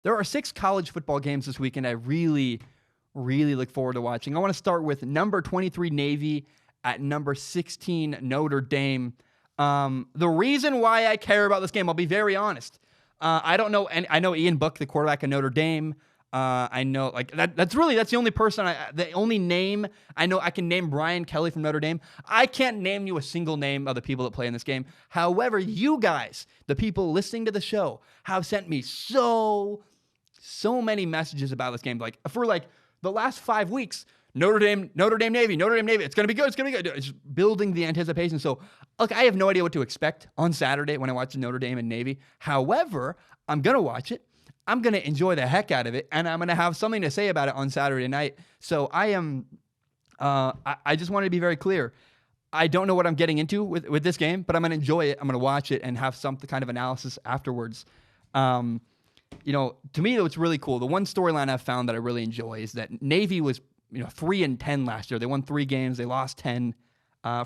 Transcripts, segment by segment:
There are 6 college football games this weekend I really, really look forward to watching. I want to start with number 23 Navy at number 16 Notre Dame. The reason why I care about this game, I'll be very honest. I don't know, and I know Ian Book, the quarterback of Notre Dame. I know, like that's the only person, the only name I know. I can name Brian Kelly from Notre Dame. I can't name you a single name of the people that play in this game. However, you guys, the people listening to the show, have sent me so many messages about this game. Like for the last 5 weeks, Notre Dame, Navy. It's gonna be good. It's building the anticipation. So, look, I have no idea what to expect on Saturday when I watch Notre Dame and Navy. However, I'm gonna watch it. I'm gonna enjoy the heck out of it, and I'm gonna have something to say about it on Saturday night. So I am. I just wanted to be very clear. I don't know what I'm getting into with this game, but I'm gonna enjoy it. I'm gonna watch it and have some kind of analysis afterwards. To me, what's really cool, the one storyline I've found that I really enjoy is that Navy was 3-10 last year. They won 3 games. They lost 10.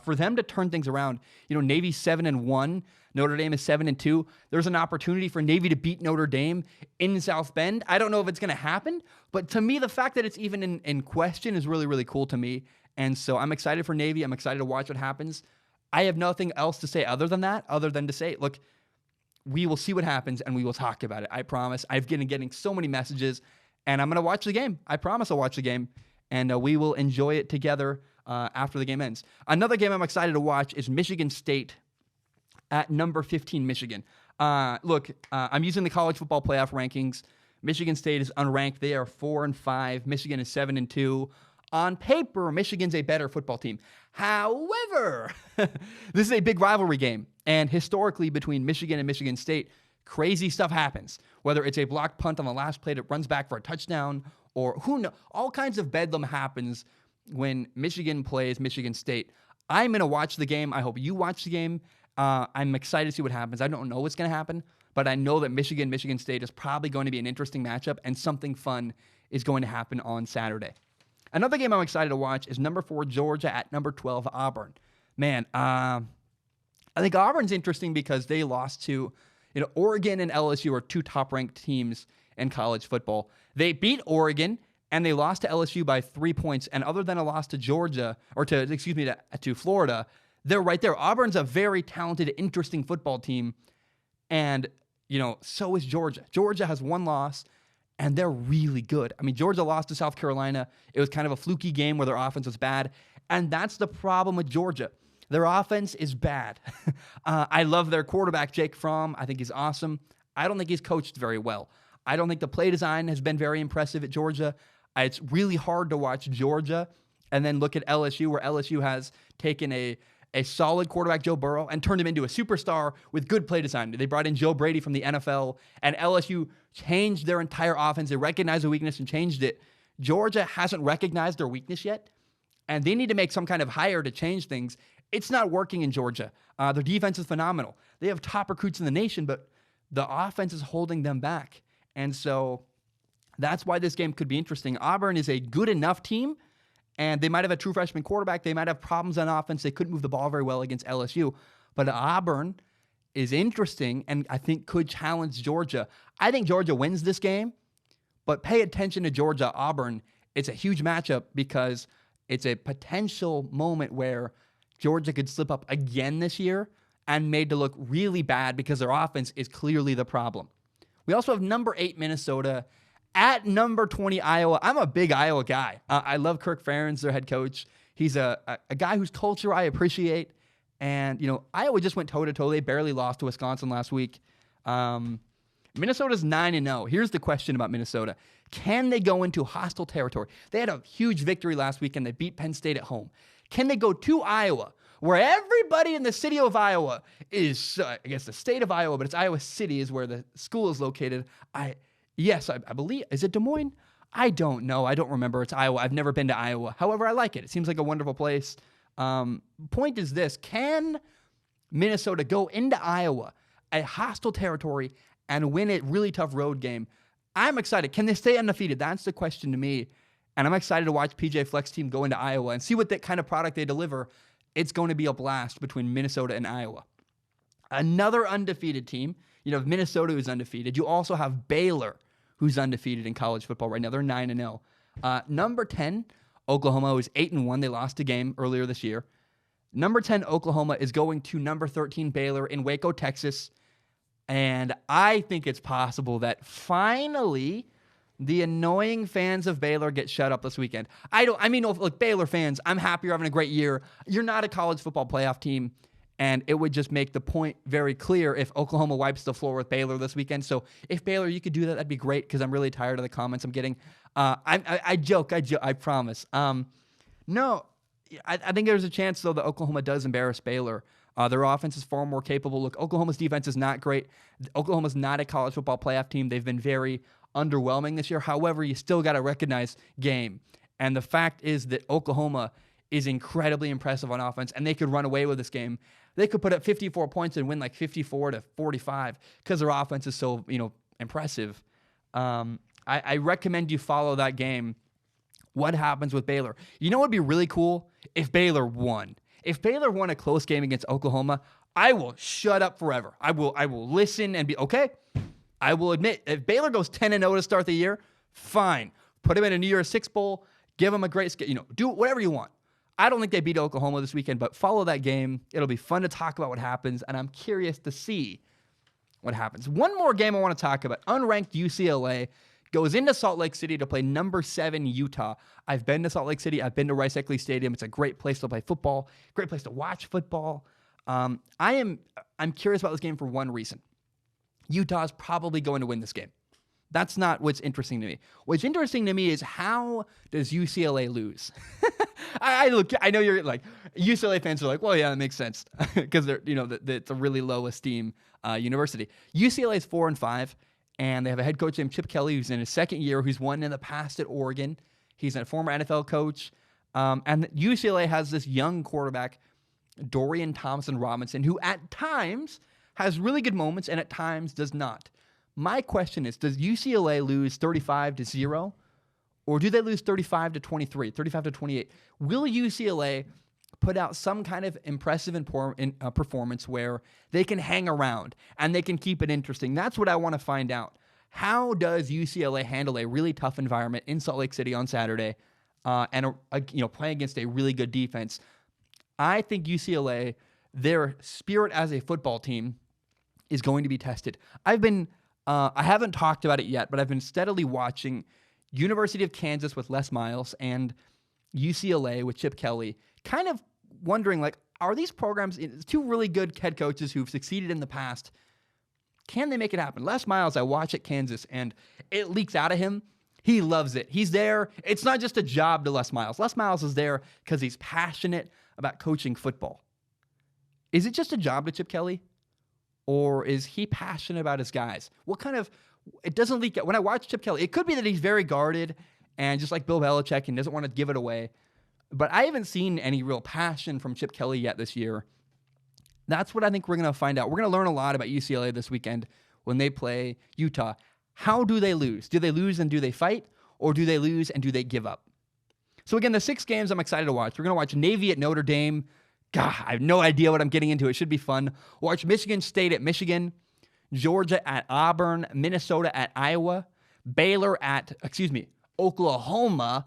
For them to turn things around, Navy 7-1, Notre Dame is 7-2. There's an opportunity for Navy to beat Notre Dame in South Bend. I don't know if it's going to happen, but to me, the fact that it's even in question is really, really cool to me. And so I'm excited for Navy. I'm excited to watch what happens. I have nothing else to say other than to say, look, we will see what happens and we will talk about it. I promise. I've been getting so many messages, and I'm going to watch the game. I promise I'll watch the game, and we will enjoy it together after the game ends. Another game I'm excited to watch is Michigan State at number 15 Michigan. I'm using the college football playoff rankings. Michigan State is unranked. They are 4-5. Michigan is 7-2. On paper, Michigan's a better football team. However, this is a big rivalry game. And historically, between Michigan and Michigan State, crazy stuff happens. Whether it's a blocked punt on the last play that runs back for a touchdown, or who knows, all kinds of bedlam happens when Michigan plays Michigan State. I'm going to watch the game. I hope you watch the game. I'm excited to see what happens. I don't know what's going to happen, but I know that Michigan State is probably going to be an interesting matchup, and something fun is going to happen on Saturday. Another game I'm excited to watch is number 4 Georgia at number 12 Auburn. Man, I think Auburn's interesting because they lost to, Oregon and LSU are 2 top-ranked teams in college football. They beat Oregon and they lost to LSU by 3 points. And other than a loss to Georgia, or to Florida, they're right there. Auburn's a very talented, interesting football team. And, so is Georgia. Georgia has 1 loss, and they're really good. I mean, Georgia lost to South Carolina. It was kind of a fluky game where their offense was bad. And that's the problem with Georgia. Their offense is bad. I love their quarterback, Jake Fromm. I think he's awesome. I don't think he's coached very well. I don't think the play design has been very impressive at Georgia. It's really hard to watch Georgia and then look at LSU, where LSU has taken a solid quarterback, Joe Burrow, and turned him into a superstar with good play design. They brought in Joe Brady from the NFL, and LSU changed their entire offense. They recognized the weakness and changed it. Georgia hasn't recognized their weakness yet, and they need to make some kind of hire to change things. It's not working in Georgia. Their defense is phenomenal. They have top recruits in the nation, but the offense is holding them back. And so that's why this game could be interesting. Auburn is a good enough team, and they might have a true freshman quarterback. They might have problems on offense. They couldn't move the ball very well against LSU. But Auburn is interesting and I think could challenge Georgia. I think Georgia wins this game, but pay attention to Georgia-Auburn. It's a huge matchup because it's a potential moment where Georgia could slip up again this year and made to look really bad because their offense is clearly the problem. We also have number 8 Minnesota at number 20 Iowa. I'm a big Iowa guy. I love Kirk Ferentz, their head coach. He's a guy whose culture I appreciate. And, Iowa just went toe-to-toe. They barely lost to Wisconsin last week. Minnesota's 9-0. Here's the question about Minnesota. Can they go into hostile territory? They had a huge victory last week, and they beat Penn State at home. Can they go to Iowa, where everybody in the city of Iowa is, I guess the state of Iowa, but it's Iowa City is where the school is located. I believe, is it Des Moines? I don't know. I don't remember. It's Iowa. I've never been to Iowa. However, I like it. It seems like a wonderful place. Point is this. Can Minnesota go into Iowa, a hostile territory, and win a really tough road game? I'm excited. Can they stay undefeated? That's the question to me. And I'm excited to watch PJ Fleck's team go into Iowa and see what that kind of product they deliver. It's going to be a blast between Minnesota and Iowa. Another undefeated team. Minnesota is undefeated. You also have Baylor, who's undefeated in college football right now. They're 9-0. Number 10, Oklahoma, is 8-1. They lost a game earlier this year. Number 10, Oklahoma, is going to number 13, Baylor in Waco, Texas. And I think it's possible that finally the annoying fans of Baylor get shut up this weekend. Look, Baylor fans, I'm happy you're having a great year. You're not a college football playoff team. And it would just make the point very clear if Oklahoma wipes the floor with Baylor this weekend. So if Baylor, you could do that, that'd be great, because I'm really tired of the comments I'm getting. I joke, I promise. No, I think there's a chance, though, that Oklahoma does embarrass Baylor. Their offense is far more capable. Look, Oklahoma's defense is not great. Oklahoma's not a college football playoff team. They've been very underwhelming this year. However, you still got to recognize game. And the fact is that Oklahoma is incredibly impressive on offense, and they could run away with this game. They could put up 54 points and win like 54-45 because their offense is so, impressive. I recommend you follow that game. What happens with Baylor? You know what would be really cool? If Baylor won. If Baylor won a close game against Oklahoma, I will shut up forever. I will listen and be okay. I will admit, if Baylor goes 10-0 to start the year, fine. Put them in a New Year's Six bowl. Give them a great, do whatever you want. I don't think they beat Oklahoma this weekend, but follow that game. It'll be fun to talk about what happens, and I'm curious to see what happens. One more game I want to talk about. Unranked UCLA goes into Salt Lake City to play number 7 Utah. I've been to Salt Lake City. I've been to Rice-Eccles Stadium. It's a great place to play football, great place to watch football. I'm curious about this game for one reason. Utah's probably going to win this game. That's not what's interesting to me. What's interesting to me is, how does UCLA lose? I know you're like, UCLA fans are like, well, yeah, that makes sense, because they're, it's a really low esteem university. UCLA is 4-5, and they have a head coach named Chip Kelly, who's in his second year, who's won in the past at Oregon. He's a former NFL coach, and UCLA has this young quarterback, Dorian Thompson-Robinson, who at times has really good moments and at times does not. My question is, does UCLA lose 35-0, or do they lose 35-23, 35-28? Will UCLA put out some kind of impressive performance where they can hang around and they can keep it interesting? That's what I want to find out. How does UCLA handle a really tough environment in Salt Lake City on Saturday, and playing against a really good defense? I think UCLA, their spirit as a football team, is going to be tested. I haven't talked about it yet, but I've been steadily watching University of Kansas with Les Miles and UCLA with Chip Kelly, kind of wondering, like, are these programs, two really good head coaches who've succeeded in the past, can they make it happen? Les Miles, I watch at Kansas, and it leaks out of him. He loves it. He's there. It's not just a job to Les Miles. Les Miles is there because he's passionate about coaching football. Is it just a job to Chip Kelly? Or is he passionate about his guys? It doesn't leak out. When I watch Chip Kelly, it could be that he's very guarded and just like Bill Belichick and doesn't want to give it away. But I haven't seen any real passion from Chip Kelly yet this year. That's what I think we're going to find out. We're going to learn a lot about UCLA this weekend when they play Utah. How do they lose? Do they lose and do they fight? Or do they lose and do they give up? So again, the 6 games I'm excited to watch. We're going to watch Navy at Notre Dame. God, I have no idea what I'm getting into. It should be fun. Watch Michigan State at Michigan, Georgia at Auburn, Minnesota at Iowa, Oklahoma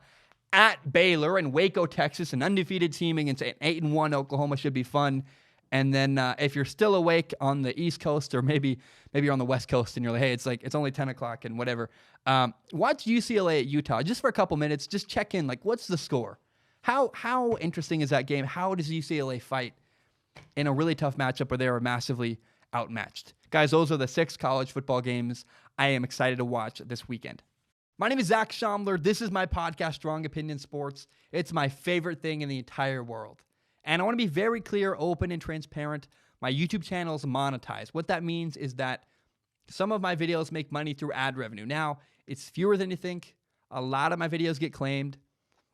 at Baylor, and Waco, Texas, an undefeated team against an 8-1 Oklahoma should be fun. And then if you're still awake on the East Coast, or maybe you're on the West Coast and you're like, hey, it's only 10 o'clock and whatever, watch UCLA at Utah just for a couple minutes. Just check in, like, what's the score? How interesting is that game? How does UCLA fight in a really tough matchup where they are massively outmatched? Guys, those are the 6 college football games I am excited to watch this weekend. My name is Zach Schaumler. This is my podcast, Strong Opinion Sports. It's my favorite thing in the entire world. And I want to be very clear, open, and transparent. My YouTube channel is monetized. What that means is that some of my videos make money through ad revenue. Now, it's fewer than you think. A lot of my videos get claimed.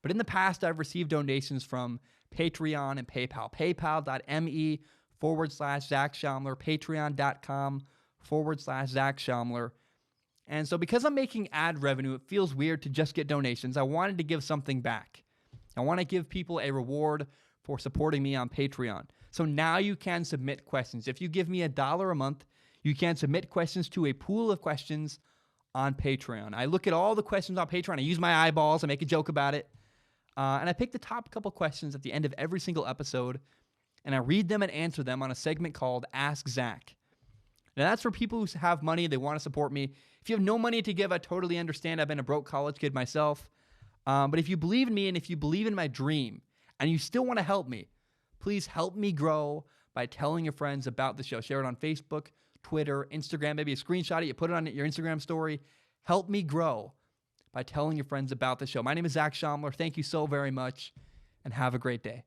But in the past, I've received donations from Patreon and PayPal. PayPal.me/Zach Schaumler. Patreon.com/Zach Schaumler. And so because I'm making ad revenue, it feels weird to just get donations. I wanted to give something back. I want to give people a reward for supporting me on Patreon. So now you can submit questions. If you give me $1 a month, you can submit questions to a pool of questions on Patreon. I look at all the questions on Patreon. I use my eyeballs. I make a joke about it. And I pick the top couple questions at the end of every single episode, and I read them and answer them on a segment called Ask Zach. Now, that's for people who have money. They want to support me. If you have no money to give, I totally understand. I've been a broke college kid myself. But if you believe in me and if you believe in my dream and you still want to help me, please help me grow by telling your friends about the show. Share it on Facebook, Twitter, Instagram, maybe a screenshot of it. You put it on your Instagram story. Help me grow by telling your friends about the show. My name is Zach Schomler. Thank you so very much, and have a great day.